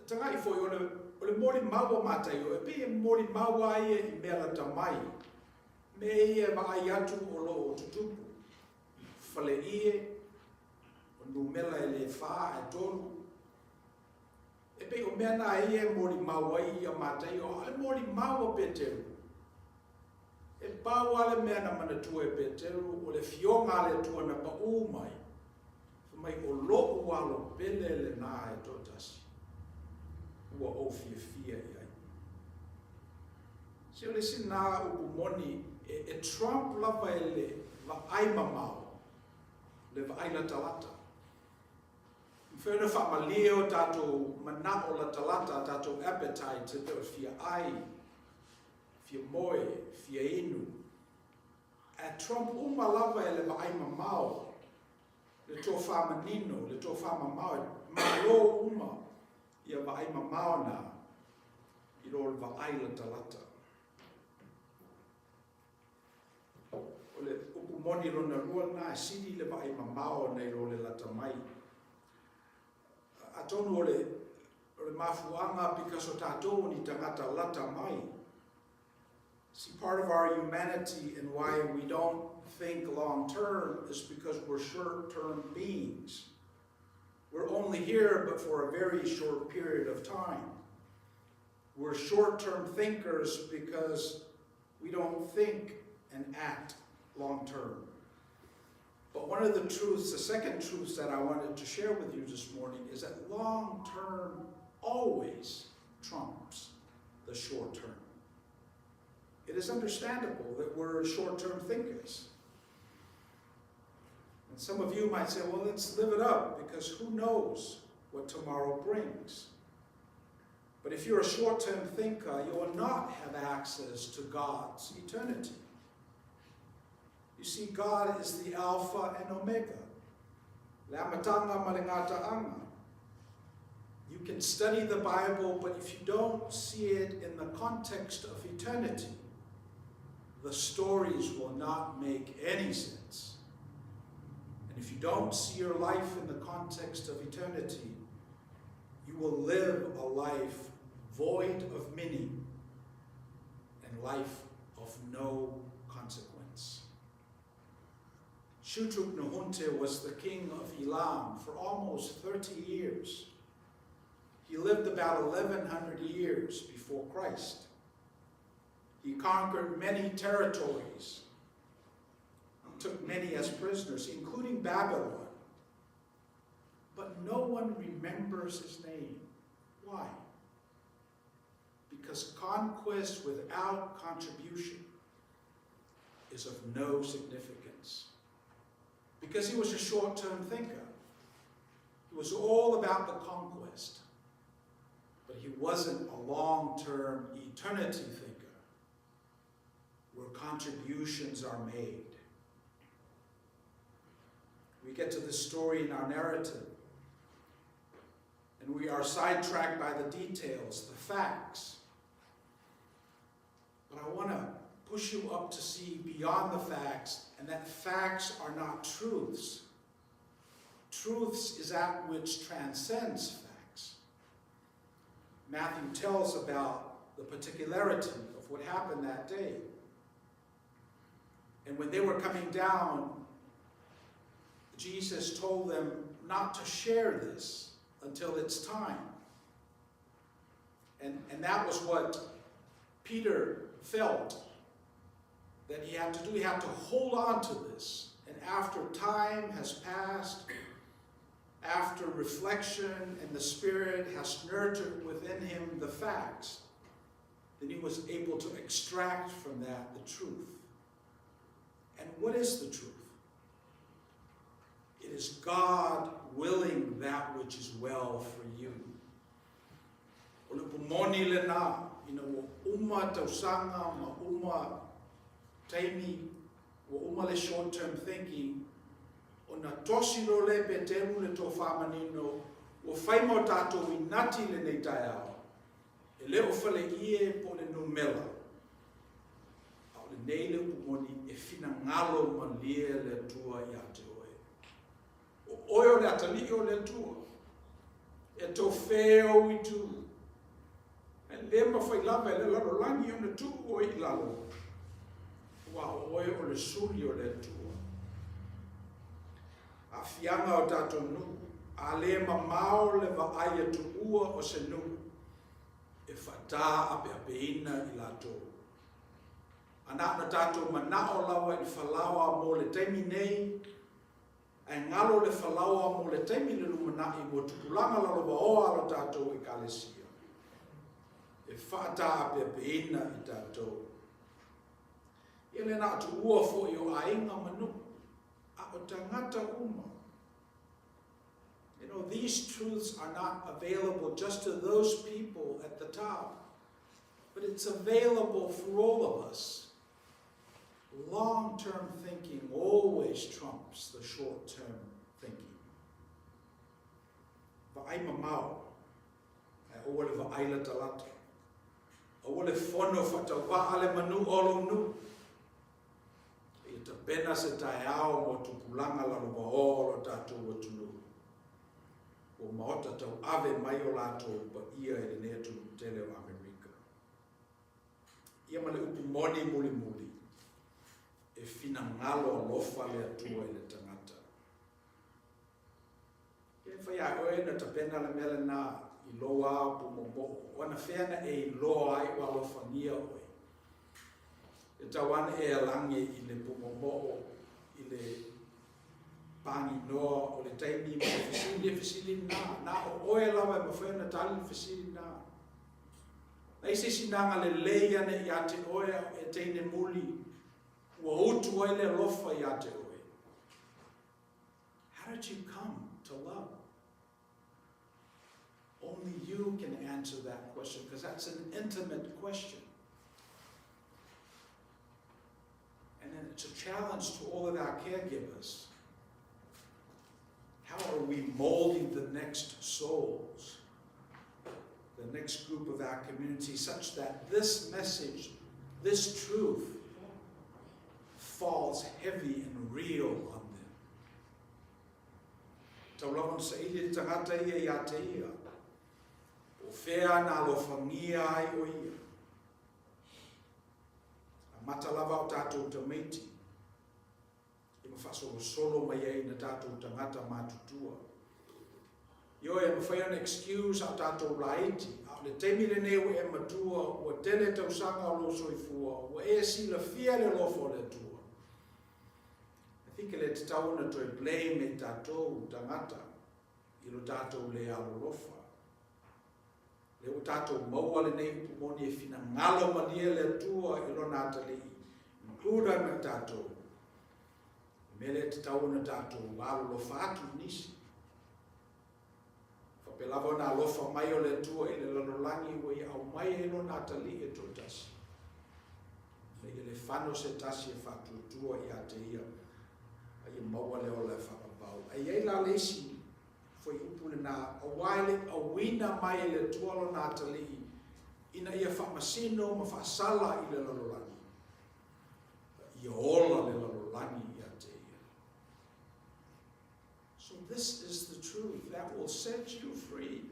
Tangai foi o le mori maua mātai o, e pe e mori maua ia I mea la tamai. Me ia wa ai atu o lo o tutupu. Whale ie, o numela e le wha e tolu. E pe o mea nā ia mori maua ia mātai o, ale mori maua Peteru. E pau ale mea na mana tua e Peteru, o le fionga le tua na pa umai. Mai o lo walo pele le nā e totasi. Ua o fia iai. Se o le sina upu moni, e Trump lava e le va ai mamao, le va ai la talata. Mwhena whamalio tātou mana o la talata, tātou appetite, te o fia ai, fia moe, fia inu. A Trump uma lava e le va ai mamao, le tō whamanino, le tō whamamao, malo uma, ia va ai mamao nā, I lo le va ai la talata. O le upu moni rona rua nā, sidi le va ai mamao nei lo le lata mai. A tonu o le mafuanga because o tātou ni tangata lata mai. See, part of our humanity and why we don't think long term is because we're short term beings. We're only here but for a very short period of time. We're short term thinkers because we don't think and act long term. But one of the truths, the second truth that I wanted to share with you this morning is that long term always trumps the short term. It is understandable that we're short-term thinkers. And some of you might say, well, let's live it up, because who knows what tomorrow brings. But if you're a short-term thinker, you will not have access to God's eternity. You see, God is the Alpha and Omega. You can study the Bible, but if you don't see it in the context of eternity, the stories will not make any sense. And if you don't see your life in the context of eternity, you will live a life void of meaning and life of no consequence. Shutruk Nahunte was the king of Elam for almost 30 years. He lived about 1100 years before Christ. He conquered many territories, took many as prisoners, including Babylon. But no one remembers his name. Why? Because conquest without contribution is of no significance. Because he was a short-term thinker. He was all about the conquest. But he wasn't a long-term eternity thinker, where contributions are made. We get to this story in our narrative, and we are sidetracked by the details, the facts. But I want to push you up to see beyond the facts, and that facts are not truths. Truths is that which transcends facts. Matthew tells about the particularity of what happened that day. And when they were coming down, Jesus told them not to share this until it's time. And that was what Peter felt that he had to do. He had to hold on to this. And after time has passed, after reflection and the Spirit has nurtured within him the facts, then he was able to extract from that the truth. And what is the truth? It is God willing that which is well for you. Short-term thinking, ona tosiro le betemu le to famanino o faimo tato inati le nei taiao e le o fale ie po le numela au le nei le umoni e fina ngalo malie le tua ia te oe o oio le atali o le tua e to feo i tu e le ma fai lava e le lalo langi o le tu o i lalo wa oio o le suli o le tua a fianga o tato nu, a le mamao le va aia tu ua o se nu, e whata ape apeina i lato. Ana na tato manao lawa i whalawa mo le teimi nei, ai ngalo le whalawa mo le teimi le lumana i mo tupulanga la roba o alo tato i kalesia. E whata ape apeina i tato. Ia le na tu ua fo i o ainga manu. You know, these truths are not available just to those people at the top, but it's available for all of us. Long-term thinking always trumps the short-term thinking. Va'ai mamau, e o le va'aila talata, o le fono fatawa ale manu olo nu, te pena se taiao mo tupulanga la roba o lo tātou o tunu. O maota tau ave mai o lātou pa ia e nea tunu tele o Amerika. Ia ma le upu moni muli muli. E fina ngalo alofa le atua i le tangata. E whai a oe na ta pena le mele nā i loa pu mo mo. Wana whena e loa ai o alofa nia oe. E tawana e alange i le pumomo'o, i le pangi noa o le taimi ma fesili nā o oe lawa e mawhena tali fesili nā. Nei se sinanga le leia ne i ate oe e teine muli, ua utu ai le lofa i ate oe. How did you come to love? Only you you can answer that question, because that's an intimate question. And then it's a challenge to all of our caregivers. How are we molding the next souls, the next group of our community, such that this message, this truth, falls heavy and real on them? Talofa sa ili tangata ia te ia, o whea na alofangia ai o ia. A matalava o tātou tamaiti, e mawhasolo solo mai ei na tātou tangata mātutua. Io e mawhai an excuse a tātou laiti, a le teimire neu e matua, o tele tausanga o lo soifua, o e sila fia le lofo le tua. Fika le te tauna toi blame e tātou tangata i lo tātou le alolofa. Le o tātou maua le nei pumoni e fina ngalo mania le tua i lo nātali, includa me tātou. Me le te tauna tātou alolofa atu nisi. Whapelava na alofa mai o le tua i le lalolangi ua i au mai e lo nātali e tō tasi. Le le whano se tasi e whatutua i a te ia. Ai maua leo le whakapau. Ai ei la leisi foi upule na awaile a wina mai le tualo nātali ina ia whamasino ma whasala i le lalolani. Ia ola le lalolani i a te ia. So this is the truth that will set you free.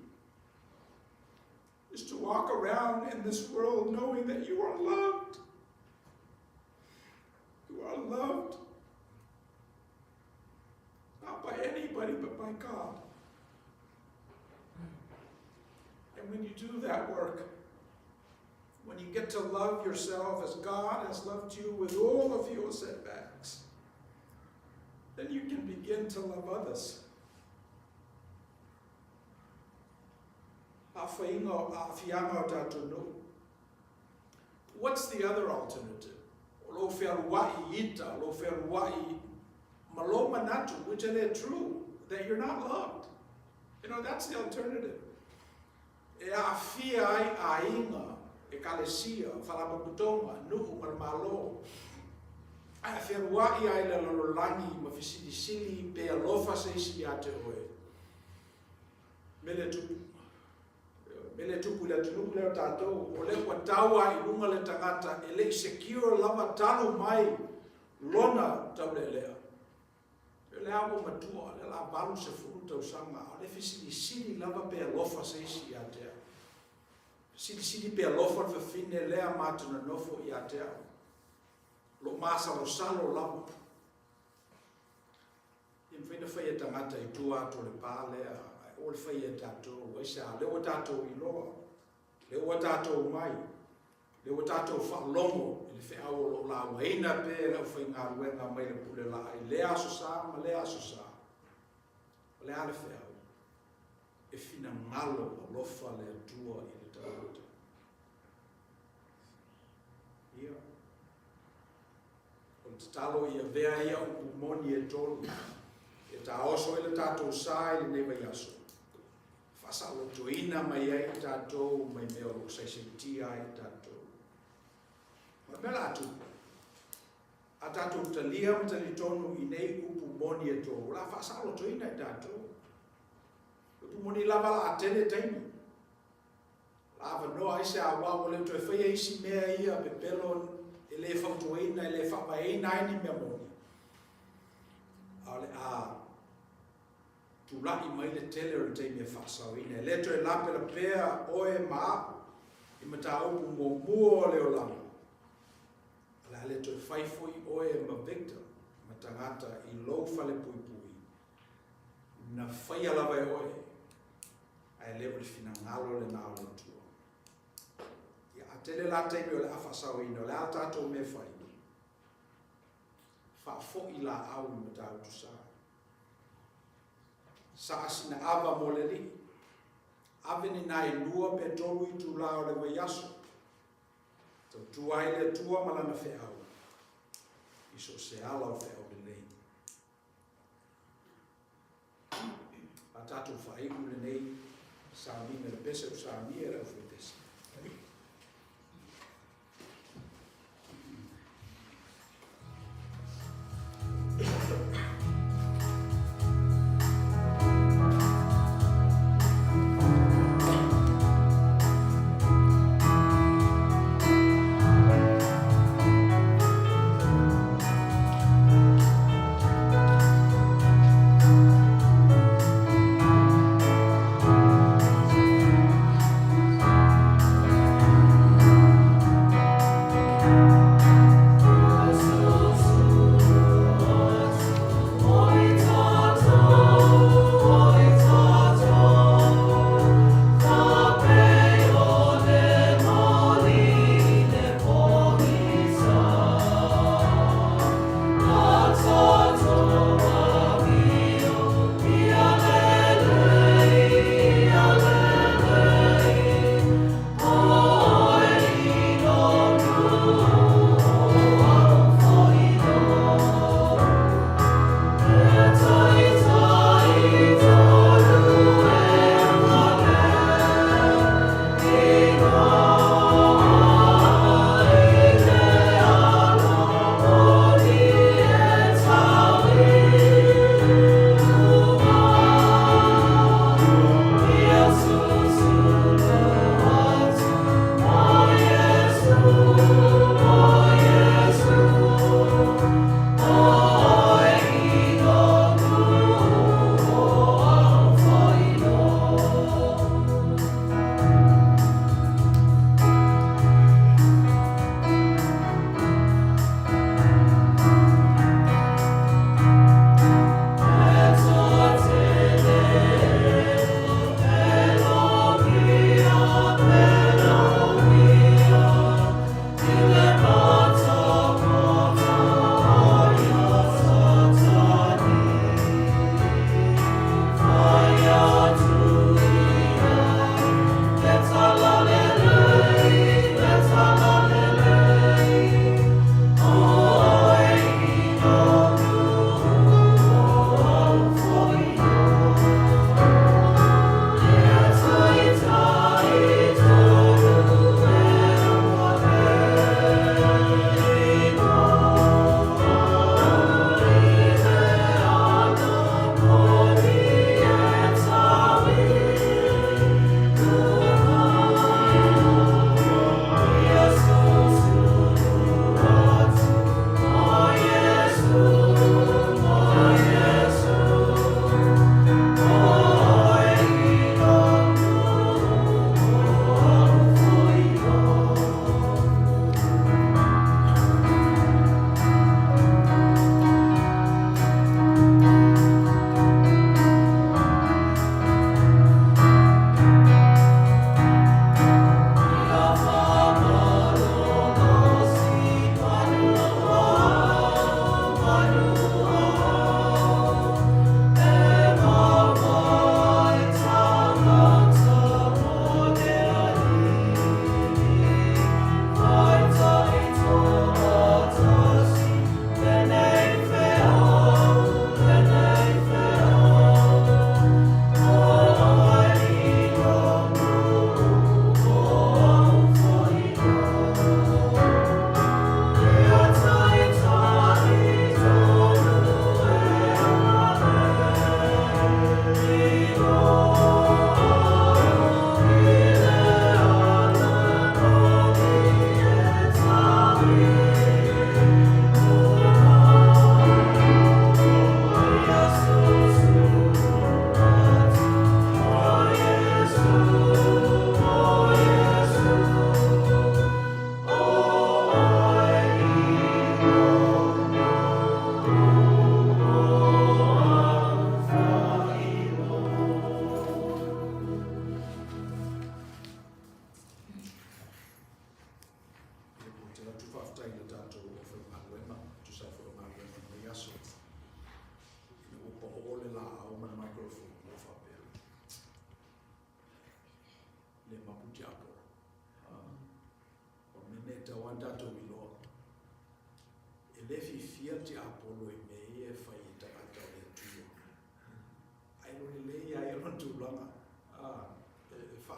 Is to walk around in this world knowing that you are loved. You are loved. Not by anybody, but by God. And when you do that work, when you get to love yourself as God has loved you with all of your setbacks, then you can begin to love others. What's the other alternative? Lo feruai ita, lo feruai maloma natu, which are true, that you're not loved. You know, that's the alternative. E a fia ai ainga, e kalesia, whalapaputonga, nuku malmalo. A feruai ai le lololangi, ma fisili pe alofa se isi a te oe. Mele tupu le tunuku leo tātou, o le kwa taua i lunga le tangata, e le secure lava talo mai, lona tau le lea. Le awo matua, le la balu se furu tau sanga, le fisili lava pe alofa se isi a te. Sili pe alofa fa fine lea matuna nofo i a te. Lo masa lo salo lava. Im fina fai e tangata i tua to le pālea, o le fai e tātou, e sa, le o tātou i loa, le o tātou mai, le o tātou whaalongo, le whi au lo la waina pe, le o whai ngā ruenga mai le pule la, i le aso sa, ma le aso sa, le ale whi au, e fina ngalo o lofa le tua i le tātou. Ia. O te talo i a vea ia o pumoni e tolu, e ta oso i le tātou sa i le neva i aso. Fasalo tuina mai ai tātou, mai mea o saisentia ai tātou. Ma mela atu, a tātou talia ma tali tonu i nei upu moni e tō, la fasalo tuina i tātou. Upu moni lava la atene taimi. Lava noa ai se a wawo le tu e whaia isi mea ia pe pelon e le whautuina, e le whapaina ai ni mea moni. Ale a tulai mai le tele o te me whasawina. Le to e lape la pea oe maa i mata upu mōmua o leo lama. Le to e whaifoi oe ma victim, ma tangata i lou whale pui pui. Na whaia lava e oe, ai leo le fina ngalo le nao le tua. Ia a tele la teime o le awhasawina, o le atato me whai. Whafo i la au i mata utu saa. Sa asina ava moleli, aveni nai lua pe tolu i tu lao le waiaso. Tau tuai le tua malana fe au. Iso se ala o fe au le nei. A tatu whaiku le nei, Sami nel pese sami era ufetes.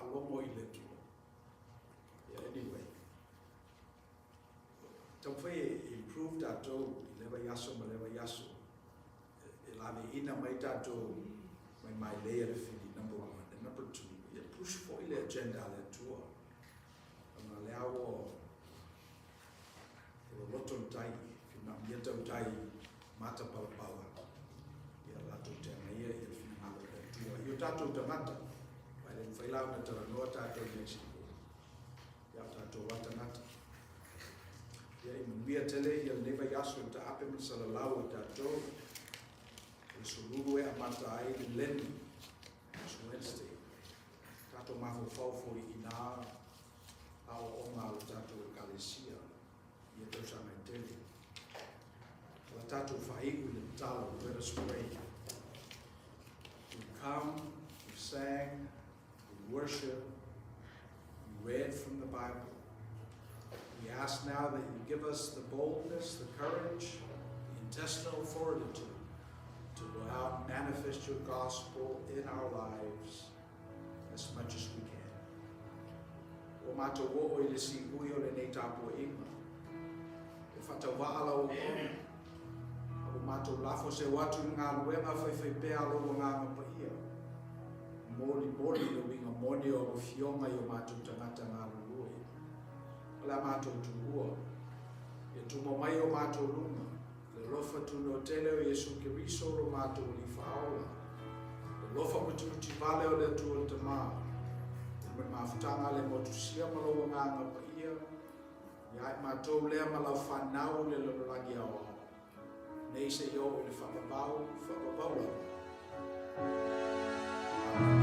whaalongo I le tua. Anyway, tau whai improve tātou I lewa yaso ma lewa yaso. E lani ina mai tātou mai lea le whini, number 1. And number 2, ia push for I le agenda le tua. Ana le awo, e o loto tai, whina mia tau tai, mata palapala. Ia lato tena ia whina malo le tua. Io tātou tamata, vai le whailau na tara noa tātou Mexico. Ia tātou watanata. Ia I mia tele, ia neva yaso ta ape masala lau tātou. E sururu e amata ai le leni. It's Wednesday. Tātou mafo fau I nā ao o ngā o tātou e kalesia. Ia tau sa mai tele. La tātou whaigu le talo, let us pray. We come, we sang, we worship, we read from the Bible. We ask now that you give us the boldness, the courage, the intestinal fortitude to go out and manifest your gospel in our lives as much as we can. O mātou o I le si ui o le nei tāpua inga. E whatawaala o kona. O mātou lafo se watu ngā luenga whai pēa logo ngā ngapa ia. Mori le winga moni o fionga I o mātou tangata ngā lului. Ala mātou tuhua. E tumo mai o mātou lunga. Le lofa tuno tele o Yesu Kiriso o mātou li whaola. Le lofa muti vale o le tua tamaa. Me mafutanga le motusia malo ngā ngapa ia. Ia mātou lea malau whanau le loragi awa. Nei se yo le whakapau. Amen.